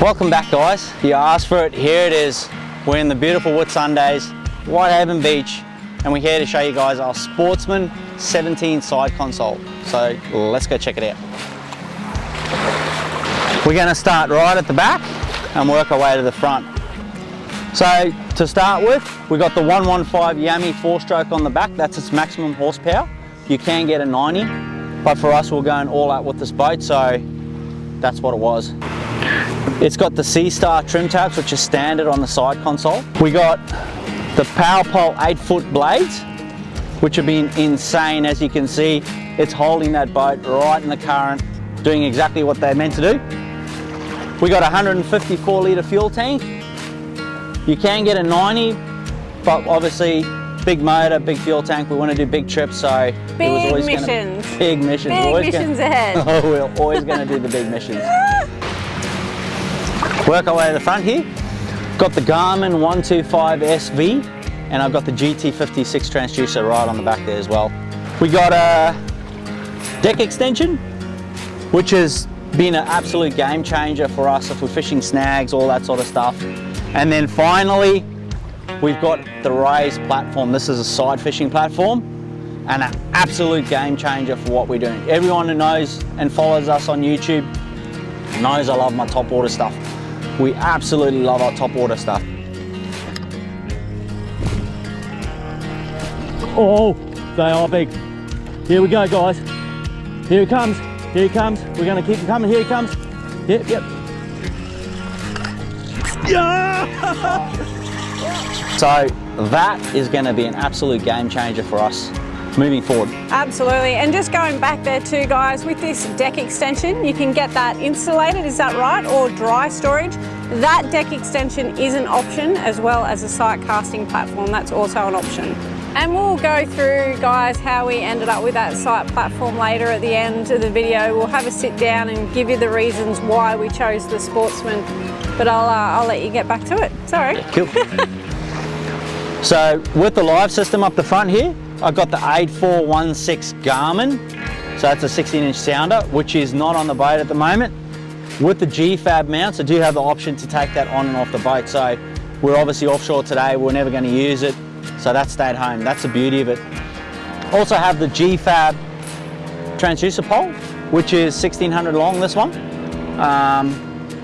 Welcome back, guys. You asked for it. Here it is. We're in the beautiful Whitsundays, Whitehaven Beach, and we're here to show you guys our Sportsman 17 side console. So let's go check it out. We're going to start right at the back and work our way to the front. So to start with, we've got the 115 Yami 4-stroke on the back. That's its maximum horsepower. You can get a 90, but for us, we're going all out with this boat, so that's what it was. It's got the C-Star trim tabs, which is standard on the side console. We got the Power Pole 8-foot blades, which have been insane. As you can see, it's holding that boat right in the current, doing exactly what they're meant to do. We got a 154 litre fuel tank. You can get a 90, but obviously big motor, big fuel tank. We want to do big trips, so big missions. Big missions. Big missions ahead. Oh, we're always going to do the big missions. Work our way to the front here. Got the Garmin 125 SV, and I've got the GT56 Transducer right on the back there as well. We got a deck extension, which has been an absolute game changer for us if we're fishing snags, all that sort of stuff. And then finally, we've got the raised platform. This is a side fishing platform and an absolute game changer for what we're doing. Everyone who knows and follows us on YouTube knows I love my top water stuff. We absolutely love our top water stuff. Oh, they are big. Here we go, guys. Here he comes. Here he comes. We're going to keep him coming. Here he comes. Yep, yep. Yeah! So that is going to be an absolute game changer for us moving forward. Absolutely, and just going back there too, guys, with this deck extension, you can get that insulated, is that right, or dry storage. That deck extension is an option, as well as a sight casting platform. That's also an option. And we'll go through, guys, how we ended up with that sight platform later at the end of the video. We'll have a sit down and give you the reasons why we chose the Sportsman, but I'll let you get back to it. Sorry. Yeah, cool. So with the live system up the front here, I've got the 8416 Garmin. So that's a 16-inch sounder, which is not on the boat at the moment. With the Gfab mounts, I do have the option to take that on and off the boat. So we're obviously offshore today, we're never going to use it. So that stayed home. That's the beauty of it. Also have the Gfab transducer pole, which is 1600 long, this one.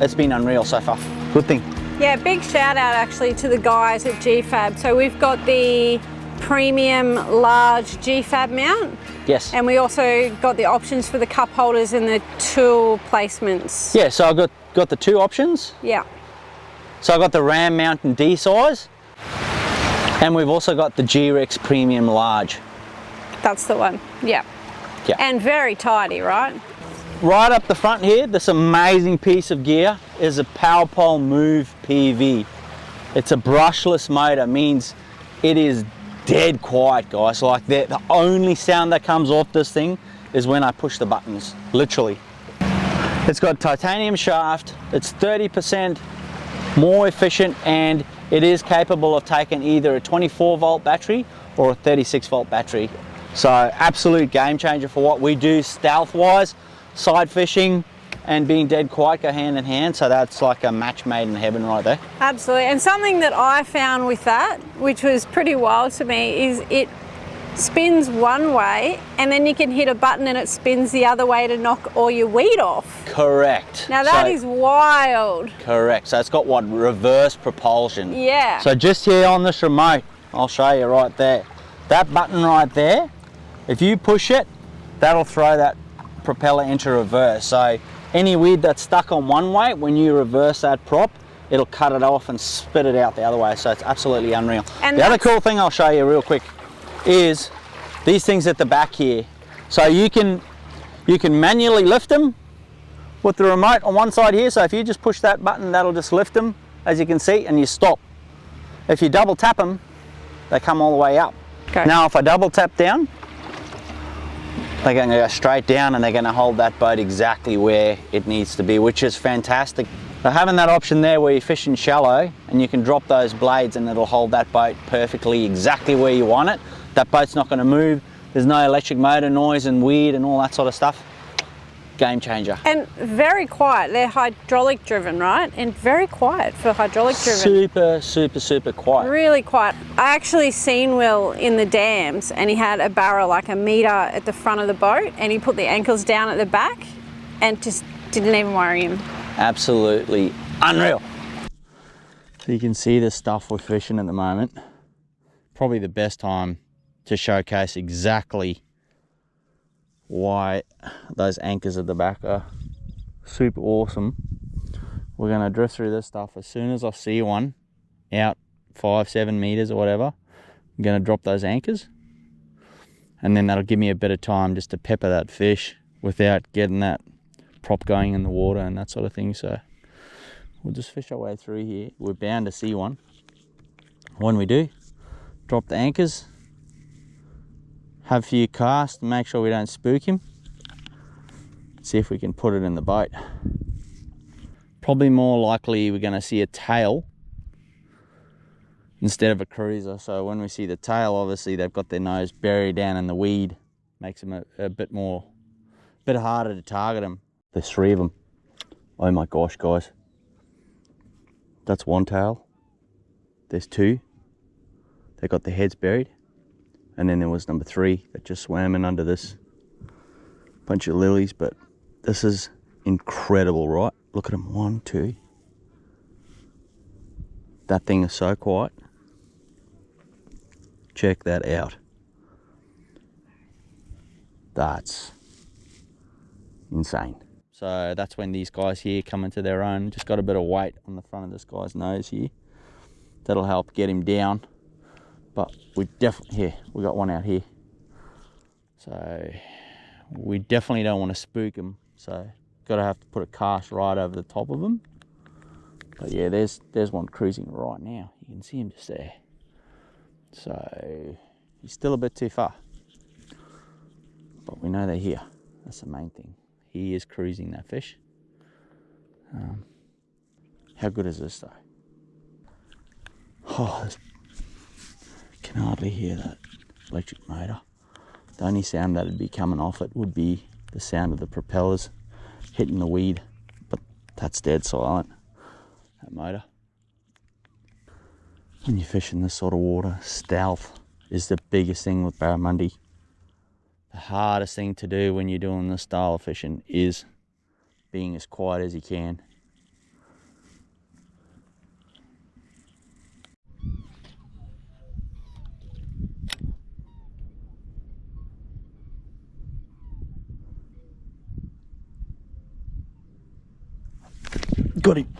It's been unreal so far. Good thing. Yeah, big shout out actually to the guys at Gfab. So we've got the premium large Gfab mount. Yes. And we also got the options for the cup holders and the tool placements. Yeah, so I've got the two options. Yeah. So I've got the Ram mount in D size. And we've also got the G-Rex Premium Large. That's the one, yeah. Yeah. And very tidy, right? Right up the front here, this amazing piece of gear is a Power Pole Move PV. It's a brushless motor, means it is dead quiet, guys. Like the only sound that comes off this thing is when I push the buttons, literally. It's got titanium shaft, it's 30% more efficient, and it is capable of taking either a 24 volt battery or a 36 volt battery. So absolute game changer for what we do stealth wise. Side fishing and being dead quiet go hand in hand, so that's like a match made in heaven right there. Absolutely, and something that I found with that, which was pretty wild to me, is it spins one way and then you can hit a button and it spins the other way to knock all your weed off. Correct. Now that is wild. Correct, so it's got what, reverse propulsion. Yeah. So just here on this remote, I'll show you right there. That button right there, if you push it, that'll throw that propeller into reverse. So any weed that's stuck on one way, when you reverse that prop, it'll cut it off and spit it out the other way. So it's absolutely unreal. And the other cool thing I'll show you real quick is these things at the back here. So you can manually lift them with the remote on one side here. So if you just push that button, that'll just lift them, as you can see, and you stop. If you double tap them, they come all the way up. Okay. Now if I double tap down, they're going to go straight down and they're going to hold that boat exactly where it needs to be, which is fantastic. So having that option there where you're fishing shallow and you can drop those blades and it'll hold that boat perfectly exactly where you want it. That boat's not going to move. There's no electric motor noise and weed and all that sort of stuff. game changer. And very quiet. They're hydraulic driven, right? And very quiet for hydraulic driven. Super quiet. Really quiet. I actually seen Will in the dams, and he had a barrel like a meter at the front of the boat, and he put the ankles down at the back and just didn't even worry him. Absolutely unreal. So you can see the stuff we're fishing at the moment. Probably the best time to showcase exactly why those anchors at the back are super awesome. We're going to drift through this stuff. As soon as I see one out 5-7 meters or whatever, I'm going to drop those anchors, and then that'll give me a bit of time just to pepper that fish without getting that prop going in the water and that sort of thing. So we'll just fish our way through here. We're bound to see one. When we do, drop the anchors, have a few casts, make sure we don't spook him, see if we can put it in the boat. Probably more likely we're going to see a tail instead of a cruiser. So when we see the tail, obviously they've got their nose buried down in the weed, makes them a bit harder to target them. There's 3 of them. Oh my gosh, guys. That's one tail. There's 2. They got their heads buried. And then there was number 3 that just swam in under this bunch of lilies. But this is incredible, right? Look at them, 1, 2. That thing is so quiet. Check that out. That's insane. So that's when these guys here come into their own. Just got a bit of weight on the front of this guy's nose here. That'll help get him down. But we definitely, here, we got one out here. So we definitely don't want to spook him. So gotta have to put a cast right over the top of him. But yeah, there's one cruising right now. You can see him just there. So he's still a bit too far. But we know they're here. That's the main thing. He is cruising that fish. How good is this though? Oh, can hardly hear that electric motor. The only sound that would be coming off it would be the sound of the propellers hitting the weed, but that's dead silent, that motor. When you fish in this sort of water, stealth is the biggest thing with barramundi. The hardest thing to do when you're doing this style of fishing is being as quiet as you can. Got him.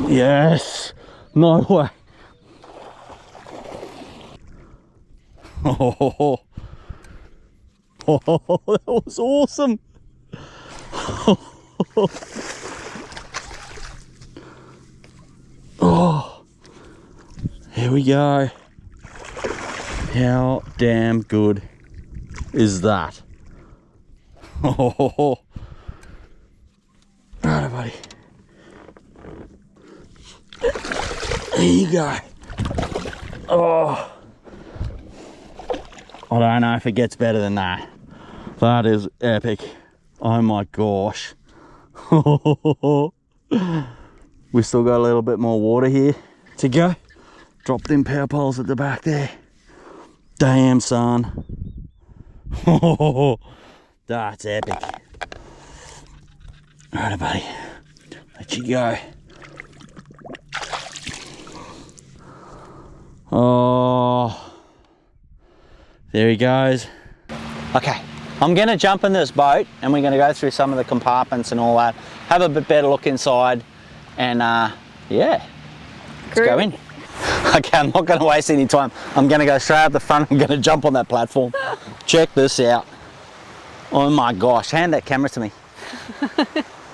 Yes. No way. Oh, that was awesome. Oh, here we go. How damn good is that? Oh, righto, buddy. There you go. Oh, I don't know if it gets better than that. That is epic. Oh my gosh. We still got a little bit more water here to go. Drop them power poles at the back there. Damn, son. That's epic. Alright, buddy. Let you go. Oh, there he goes. Okay, I'm gonna jump in this boat and we're gonna go through some of the compartments and all that, have a bit better look inside, and yeah, let's go in. Okay, I'm not gonna waste any time. I'm gonna go straight up the front. I'm gonna jump on that platform. Check this out. Oh my gosh, hand that camera to me.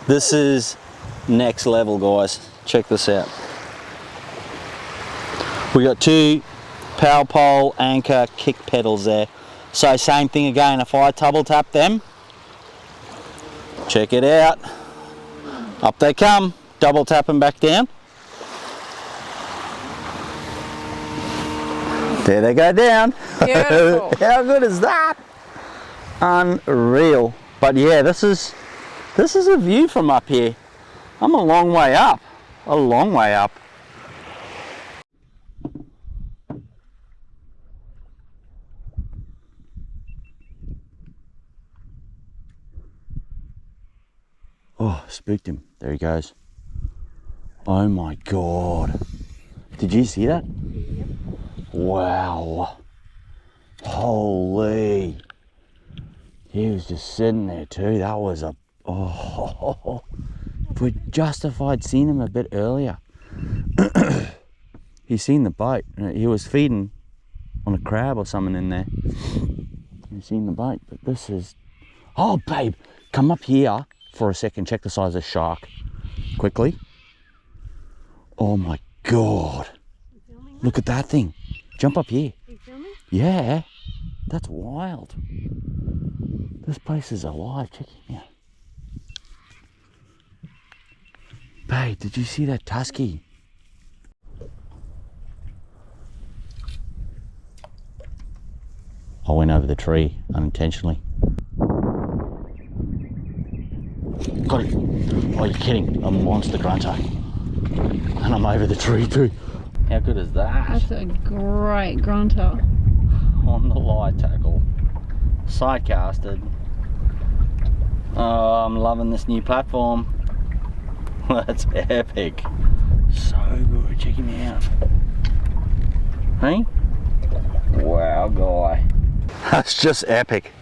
This is next level, guys. Check this out. We got 2 power pole, anchor, kick pedals there. So same thing again, if I double tap them, check it out. Up they come, double tap them back down. There they go down. Beautiful. How good is that? Unreal. But yeah, this is a view from up here. I'm a long way up, a long way up. Oh, spooked him. There he goes. Oh my God. Did you see that? Yep. Wow. Holy. He was just sitting there too. That was a, oh. If we justified seeing him a bit earlier. He's seen the boat. He was feeding on a crab or something in there. He's seen the boat, but this is, oh babe, come up here for a second, check the size of the shark quickly. Oh my God. Look at that thing. Jump up here. Are you filming? Yeah. That's wild. This place is alive. Check it out. Babe, did you see that tusky? I went over the tree unintentionally. Got it. Oh, you're kidding. A monster grunter. And I'm over the tree too. How good is that? That's a great grunter. On the light tackle. Side casted. Oh, I'm loving this new platform. That's epic. So good. Check him out. Hey? Wow, guy. That's just epic.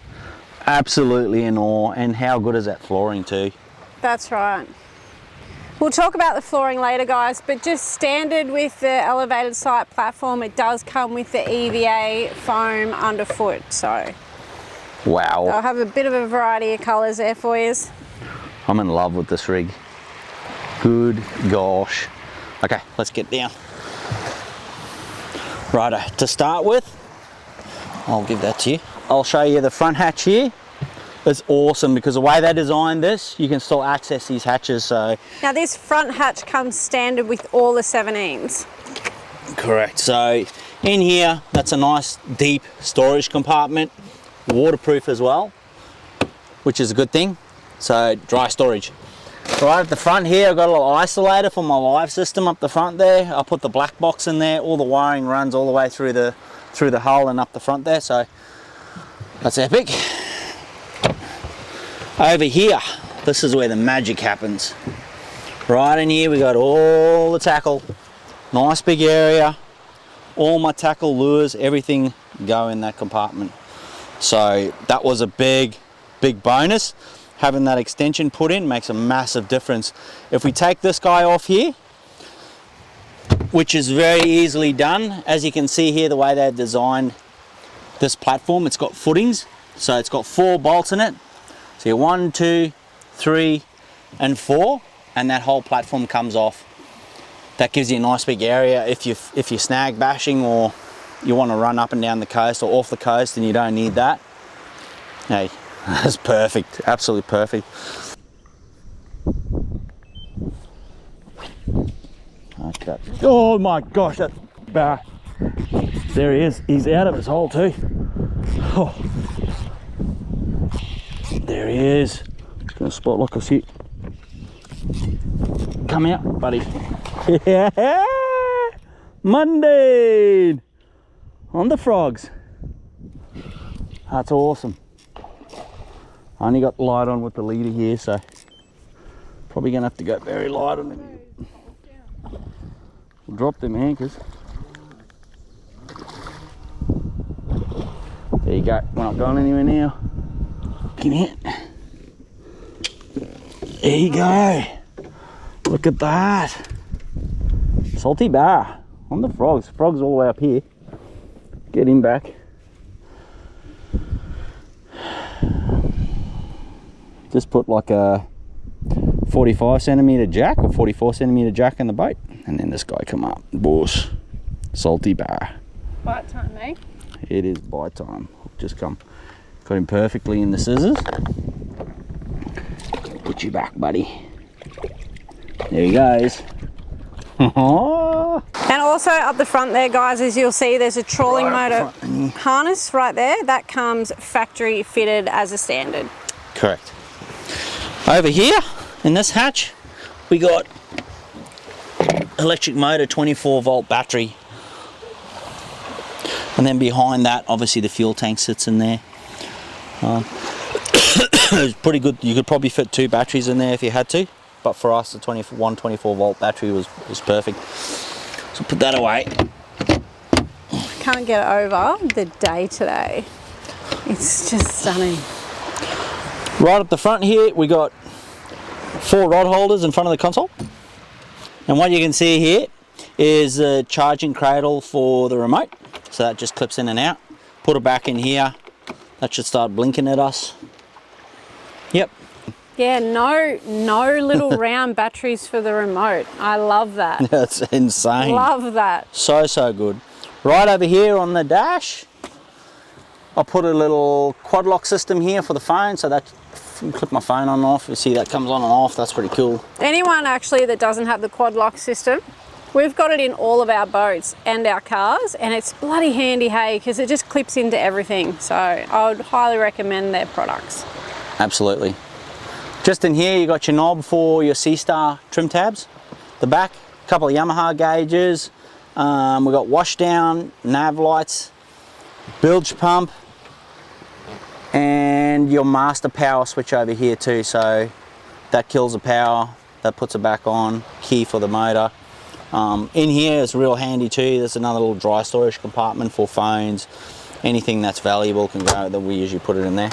Absolutely in awe. And how good is that flooring too? That's right. We'll talk about the flooring later, guys, but just standard with the elevated sight platform, it does come with the EVA foam underfoot, so. Wow. I'll have a bit of a variety of colours there for you. I'm in love with this rig. Good gosh. Okay, let's get down. Righto, to start with, I'll give that to you. I'll show you the front hatch here. It's awesome because the way they designed this, you can still access these hatches. So now this front hatch comes standard with all the 17s. Correct. So in here, that's a nice deep storage compartment, waterproof as well, which is a good thing. So dry storage. Right at the front here, I've got a little isolator for my live system up the front there. I put the black box in there. All the wiring runs all the way through the hull and up the front there. So that's epic. Over here, this is where the magic happens. Right in here, we got all the tackle. Nice big area. All my tackle, lures, everything go in that compartment. So that was a big bonus. Having that extension put in makes a massive difference. If we take this guy off here, which is very easily done, as you can see here, the way they've designed this platform, it's got footings. So it's got 4 bolts in it. So you're 1, 2, 3, and 4, and that whole platform comes off. That gives you a nice big area if you're snag bashing or you want to run up and down the coast or off the coast and you don't need that. Hey, that's perfect, absolutely perfect. Okay. Oh my gosh, that bar. There he is. He's out of his hole too. Oh. There he is. Just gonna spot lock us here. Come out, buddy. Yeah, Monday on the frogs. That's awesome. I only got light on with the leader here, so probably gonna have to go very light on him. We'll drop them anchors. There you go. We're not going anywhere now. Can hit. There you go. Look at that. Salty bar on the frogs. Frogs all the way up here. Get him back. Just put like a 45 centimeter jack or 44 centimeter jack in the boat, and then this guy come up. Bush. Salty bar. Bite time, eh? It is bite time. Just come. Got him perfectly in the scissors. Put you back, buddy. There he goes. And also up the front there, guys, as you'll see, there's a trawling motor harness right there. That comes factory fitted as a standard. Correct. Over here in this hatch, we got electric motor, 24 volt battery. And then behind that, obviously the fuel tank sits in there. It's pretty good. You could probably fit 2 batteries in there if you had to. But for us, the 24 volt battery was perfect. So put that away. Can't get over the day today. It's just stunning. Right up the front here, we got 4 rod holders in front of the console. And what you can see here is the charging cradle for the remote. So that just clips in and out. Put it back in here. That should start blinking at us. Yep. Yeah, no little round batteries for the remote. I love that. That's insane. Love that. So good. Right over here on the dash, I put a little quad lock system here for the phone, so that you can clip my phone on and off. You see that comes on and off. That's pretty cool. Anyone actually that doesn't have the quad lock system, we've got it in all of our boats and our cars, and it's bloody handy, hey, because it just clips into everything. So I would highly recommend their products. Absolutely. Just in here, you got your knob for your C-Star trim tabs. The back, a couple of Yamaha gauges. We've got washdown, nav lights, bilge pump, and your master power switch over here too. So that kills the power, that puts it back on, key for the motor. In here is real handy too. There's another little dry storage compartment for phones. Anything that's valuable can go, that we usually put it in there.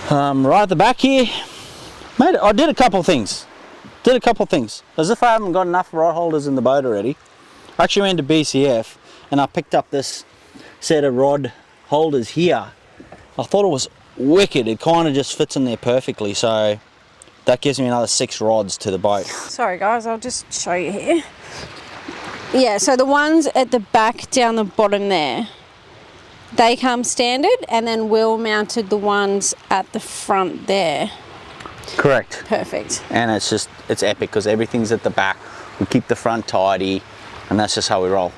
Right at the back here, mate, I did a couple things. As if I haven't got enough rod holders in the boat already. I actually went to BCF and I picked up this set of rod holders here. I thought it was wicked. It kind of just fits in there perfectly. So that gives me another 6 rods to the boat. Sorry guys, I'll just show you here. Yeah, so the ones at the back down the bottom there, they come standard, and then Will mounted the ones at the front there. Correct. Perfect. And it's epic because everything's at the back. We keep the front tidy, and that's just how we roll.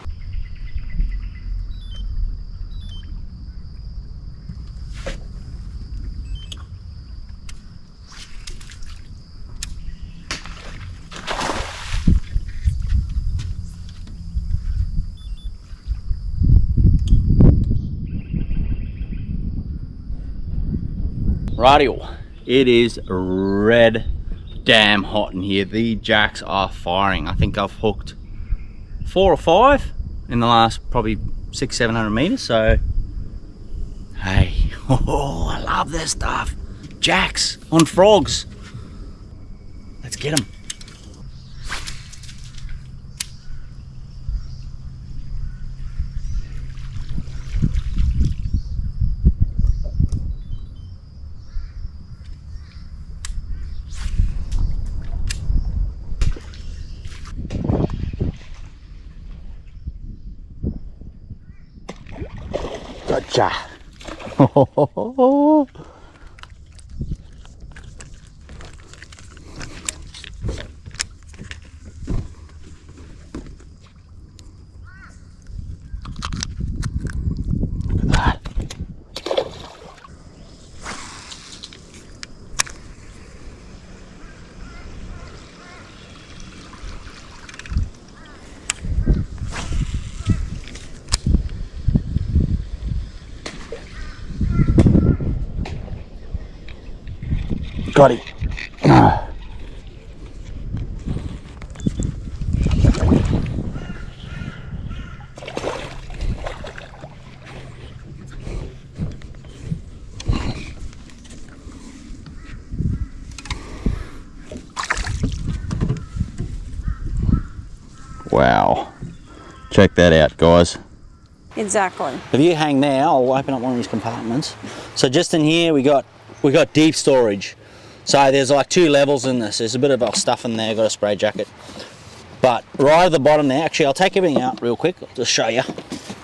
Rightio, it is red damn hot in here. The jacks are firing. I think I've hooked 4 or 5 in the last probably 600-700 meters. So hey, oh, I love this stuff. Jacks on frogs. Let's get them. Gotcha. Look at that. Got it. Wow. Check that out, guys. Exactly. If you hang there, I'll open up one of these compartments. So just in here, we got deep storage. So there's like 2 levels in this. There's a bit of our stuff in there, got a spray jacket. But right at the bottom there, actually I'll take everything out real quick, I'll just show you.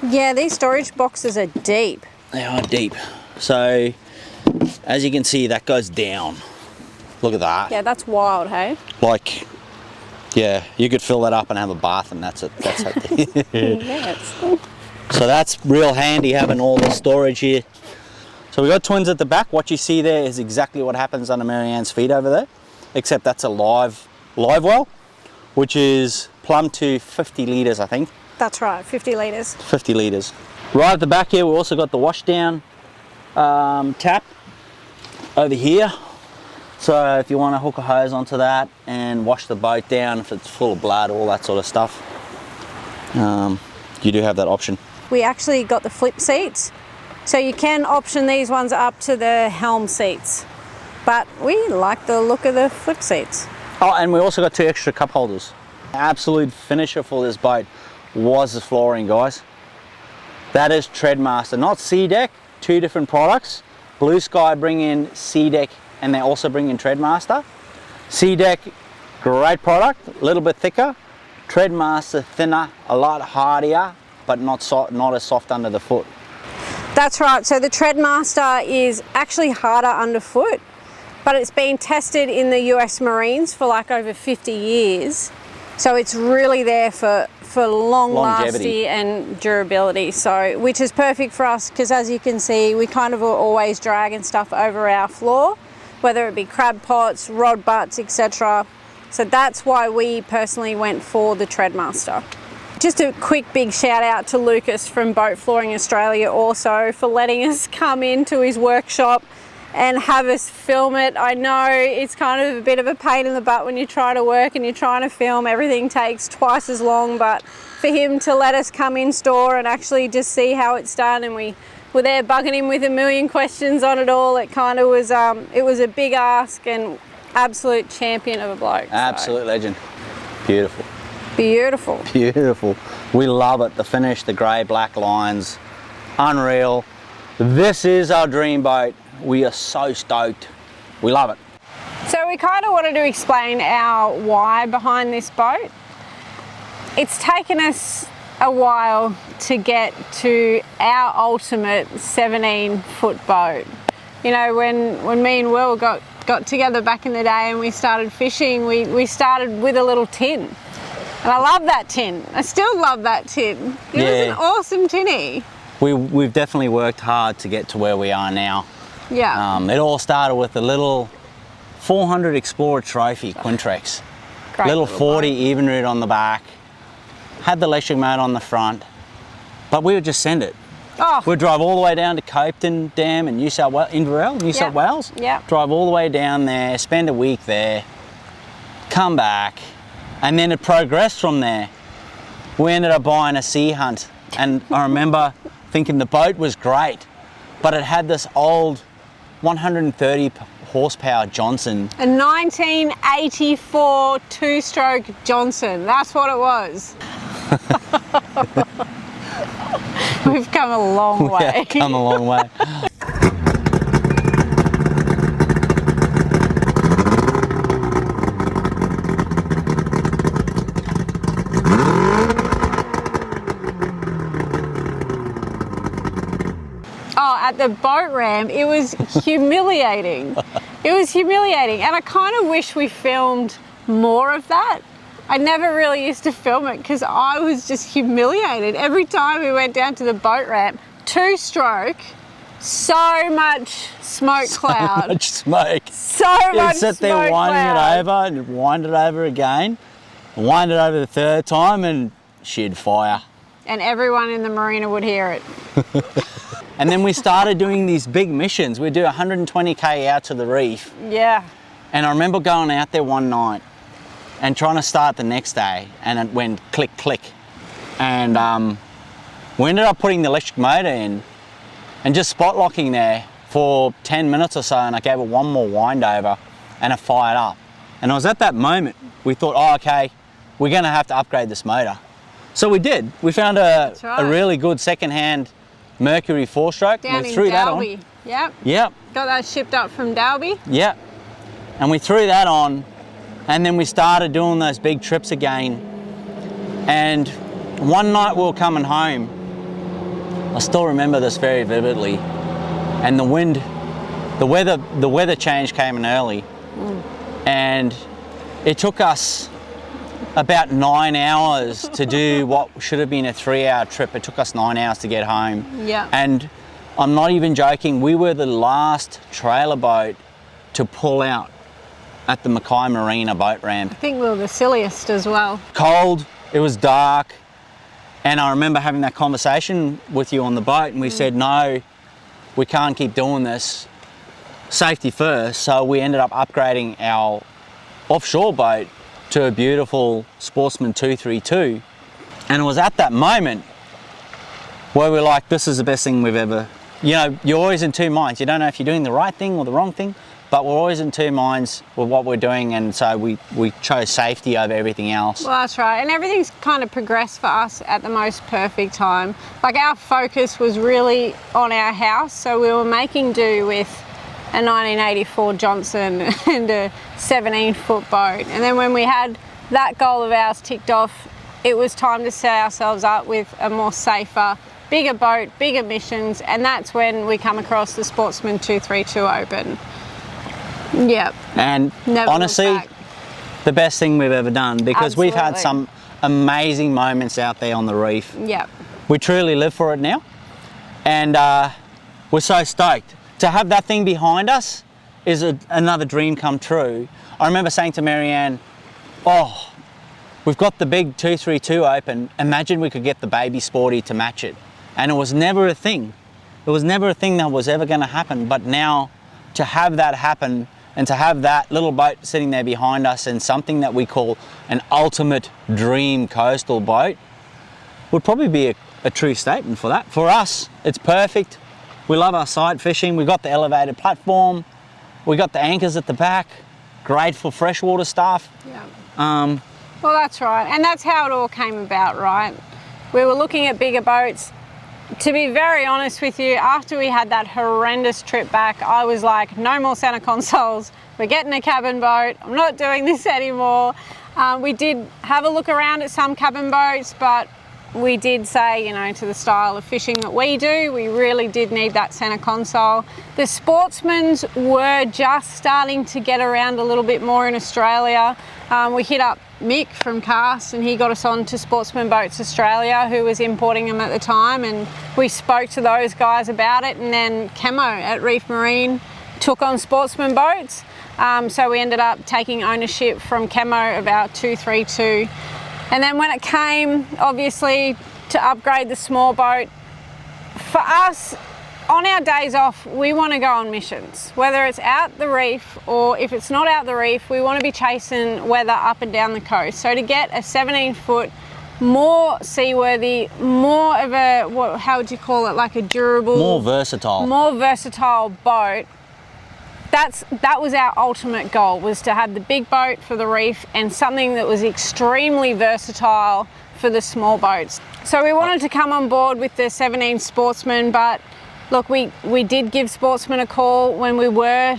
Yeah, these storage boxes are deep. They are deep. So as you can see, that goes down. Look at that. Yeah, that's wild, hey? Like, yeah, you could fill that up and have a bath and that's it. That's it. Yes. So that's real handy having all the storage here. So we got twins at the back. What you see there is exactly what happens under Marianne's feet over there, except that's a live well, which is plumbed to 50 litres, I think. That's right, 50 litres. 50 litres. Right at the back here, we also got the wash down tap over here. So if you want to hook a hose onto that and wash the boat down, if it's full of blood, all that sort of stuff, you do have that option. We actually got the flip seats, so you can option these ones up to the helm seats, but we like the look of the flip seats. Oh, and we also got 2 extra cup holders. Absolute finisher for this boat was the flooring, guys. That is Treadmaster, not Sea Deck, 2 different products. Blue Sky bring in Sea Deck and they also bring in Treadmaster. Sea Deck, great product, a little bit thicker. Treadmaster, thinner, a lot hardier, but not as soft under the foot. That's right, so the Treadmaster is actually harder underfoot, but it's been tested in the US Marines for like over 50 years. So it's really there for longevity and durability, so which is perfect for us because, as you can see, we kind of are always dragging stuff over our floor, whether it be crab pots, rod butts, etc. So that's why we personally went for the Treadmaster. Just a quick big shout out to Lucas from Boat Flooring Australia also for letting us come into his workshop and have us film it. I know it's kind of a bit of a pain in the butt when you try to work and you're trying to film, everything takes twice as long, but for him to let us come in store and actually just see how it's done, and we were there bugging him with a million questions on it all, it kind of was, it was a big ask, and absolute champion of a bloke. Absolute so. Legend. Beautiful. Beautiful. Beautiful. We love it. The finish, the grey black lines, unreal. This is our dream boat. We are so stoked. We love it. So we kind of wanted to explain our why behind this boat. It's taken us a while to get to our ultimate 17-foot boat. You know, when me and Will got together back in the day and we started fishing, we started with a little tin. And I love that tin. I still love that tin. It was an awesome tinny. We've definitely worked hard to get to where we are now. Yeah. It all started with a little 400 Explorer Trophy Quintrex. Little 40 even rig on the back. Had the electric motor on the front, but we would just send it. Oh. We'd drive all the way down to Crompton Dam in New South Wales. Yeah. Drive all the way down there, spend a week there, come back, and then it progressed from there. We ended up buying a Sea Hunt, and I remember thinking the boat was great, but it had this old 130 horsepower Johnson. A 1984 two-stroke Johnson, that's what it was. We've come a long way. Yeah, come a long way. Oh, at the boat ramp, it was humiliating. It was humiliating, and I kind of wish we filmed more of that. I never really used to film it because I was just humiliated. Every time we went down to the boat ramp, two-stroke, so much smoke cloud. So much smoke. So much sit there smoke winding cloud. it over and wind it over again, wind it over the third time, and she'd fire. And everyone in the marina would hear it. And then we started doing these big missions. We'd do 120k out to the reef. Yeah. And I remember going out there one night and trying to start the next day, and it went click, click. And we ended up putting the electric motor in and just spot locking there for 10 minutes or so, and I gave it one more wind over and it fired up. And it was at that moment we thought, oh, okay, we're gonna have to upgrade this motor. So we did. We found a really good second-hand Mercury 4-stroke. Down we in threw that on. Dalby. Yep. Yep. Got that shipped up from Dalby. Yep. And we threw that on, and then we started doing those big trips again. And one night we were coming home. I still remember this very vividly. And the weather change came in early. And it took us about 9 hours to do what should have been a 3-hour trip. It took us 9 hours to get home. Yeah. And I'm not even joking, we were the last trailer boat to pull out at the Mackay Marina boat ramp. I think we were the silliest as well. Cold, it was dark, and I remember having that conversation with you on the boat, and we said, no, we can't keep doing this. Safety first. So we ended up upgrading our offshore boat to a beautiful Sportsman 232. And it was at that moment where we're like, this is the best thing we've ever, you know, you're always in two minds. You don't know if you're doing the right thing or the wrong thing, but we're always in two minds with what we're doing, and so we chose safety over everything else. Well, that's right, and everything's kind of progressed for us at the most perfect time. Like, our focus was really on our house, so we were making do with a 1984 Johnson and a 17-foot boat. And then when we had that goal of ours ticked off, it was time to set ourselves up with a more safer, bigger boat, bigger missions, and that's when we come across the Sportsman 232 Open. Yep. And never honestly, the best thing we've ever done, because Absolutely. we've had some amazing moments out there on the reef. Yep. We truly live for it now, and we're so stoked. To have that thing behind us is another dream come true. I remember saying to Marianne, oh, we've got the big 232 Open, imagine we could get the baby Sporty to match it. And it was never a thing. It was never a thing that was ever gonna happen, but now to have that happen, and to have that little boat sitting there behind us, and something that we call an ultimate dream coastal boat, would probably be a true statement for that. For us, it's perfect. We love our sight fishing. We've got the elevated platform. We got the anchors at the back. Great for freshwater stuff. Yeah. Well, that's right. And that's how it all came about, right? We were looking at bigger boats. To be very honest with you, after we had that horrendous trip back, I was like, no more center consoles. We're getting a cabin boat. I'm not doing this anymore. We did have a look around at some cabin boats, but we did say, you know, to the style of fishing that we do, we really did need that center console. The Sportsmans were just starting to get around a little bit more in Australia. We hit up Mick from Cast, and he got us on to Sportsman Boats Australia, who was importing them at the time, and we spoke to those guys about it, and then Camo at Reef Marine took on Sportsman Boats. So we ended up taking ownership from Camo of our 232. And then when it came, obviously, to upgrade the small boat, for us, on our days off, we want to go on missions. Whether it's out the reef, or if it's not out the reef, we want to be chasing weather up and down the coast. So to get a 17-foot, more seaworthy, more of a, how would you call it, like a durable... More versatile boat, that was our ultimate goal, was to have the big boat for the reef and something that was extremely versatile for the small boats. So we wanted to come on board with the 17 Sportsman, but look, we did give Sportsman a call when we were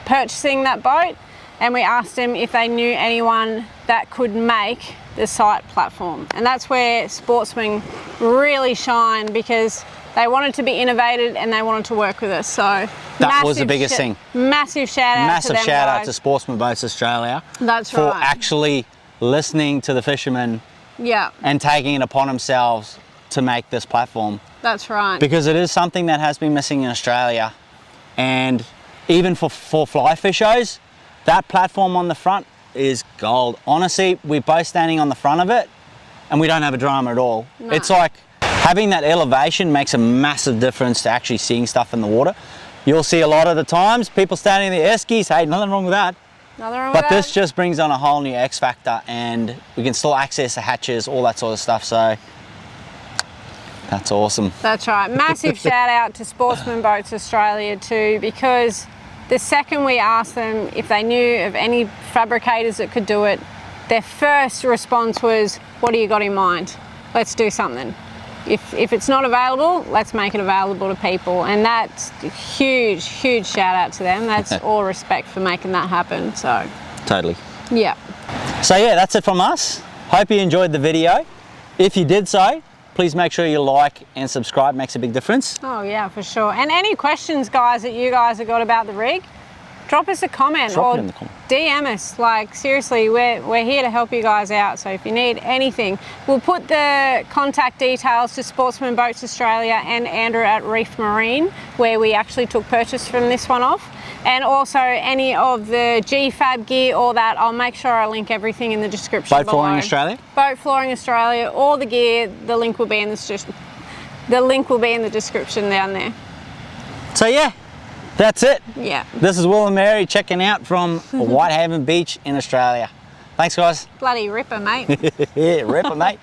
purchasing that boat, and we asked them if they knew anyone that could make the sight platform. And that's where Sportsman really shined, because they wanted to be innovative and they wanted to work with us. So that was the biggest thing. Massive shout out to them. Massive shout out to Sportsman Boats Australia. That's for right. actually listening to the fishermen. Yeah. And taking it upon themselves to make this platform. That's right. Because it is something that has been missing in Australia. And even for fly fishers, that platform on the front is gold. Honestly, we're both standing on the front of it and we don't have a drama at all. No. It's like having that elevation makes a massive difference to actually seeing stuff in the water. You'll see a lot of the times people standing in the eskies, hey, nothing wrong with that. Nothing wrong with that. But this just brings on a whole new X factor, and we can still access the hatches, all that sort of stuff. So that's awesome. That's right. Massive shout out to Sportsman Boats Australia too, because the second we asked them if they knew of any fabricators that could do it, their first response was, what do you got in mind? Let's do something. If it's not available, let's make it available to people. And that's a huge, huge shout out to them. That's all respect for making that happen. So totally. Yeah. So yeah, that's it from us. Hope you enjoyed the video. If you did so, please make sure you like and subscribe. Makes a big difference. Oh yeah, for sure. And any questions, guys, that you guys have got about the rig, drop us a comment Drop or it in the comment. DM us. Like, seriously, we're here to help you guys out. So if you need anything, we'll put the contact details to Sportsman Boats Australia and Andrew at Reef Marine, where we actually took purchase from this one off. And also any of the Gfab gear, all that, I'll make sure I link everything in the description Boat below. Flooring Australia? Boat Flooring Australia, all the gear, the link will be in the description down there. So yeah, that's it. Yeah. This is Will and Mary checking out from Whitehaven Beach in Australia. Thanks, guys. Bloody ripper, mate. Yeah, ripper, mate.